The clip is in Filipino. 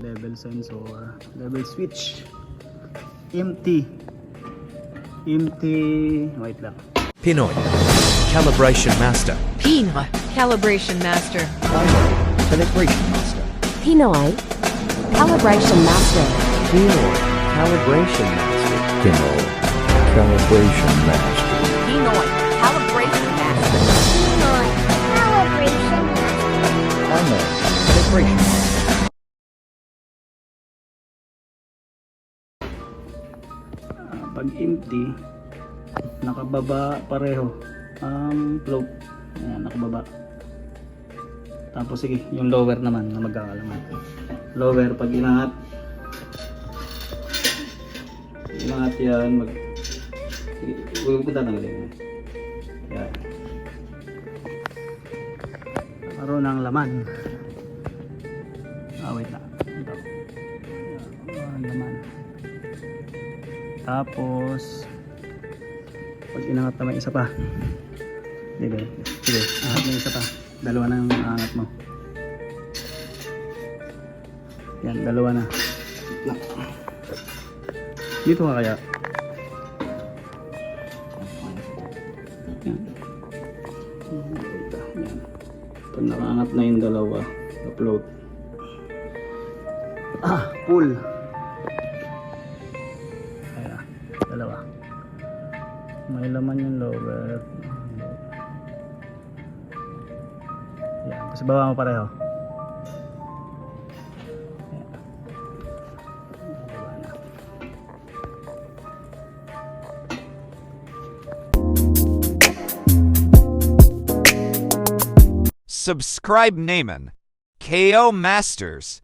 Level sensor, level switch, empty, wait lang. Pinoy, calibration master. Pinoy, calibration master. Calibration master. Pinoy, calibration master. Pinoy, calibration master. Pinoy, calibration master. Pinoy, calibration master. Pinoy, calibration Pinoy, calibration master. Pag empty, nakababa pareho ang float. Ayan, nakababa. Tapos sige, yung lower naman na magkakalaman. Lower, pag inangat yan, huwag mo tatanggalin. Yan. Karoon ng laman. Wait lang. Ito. Laman. Tapos pag inangat naman isa pa, sige, angat mo isa pa, dalawa na yung angat mo. Yan, dalawa na. Dito ka kaya? Yan. Yan. Pag nakaangat na yung dalawa, upload. Pull. Dalawa. May laman yung lower. Yan. Tapos baba mo pareho. Yan. Baba na. Subscribe Naaman, KO Masters.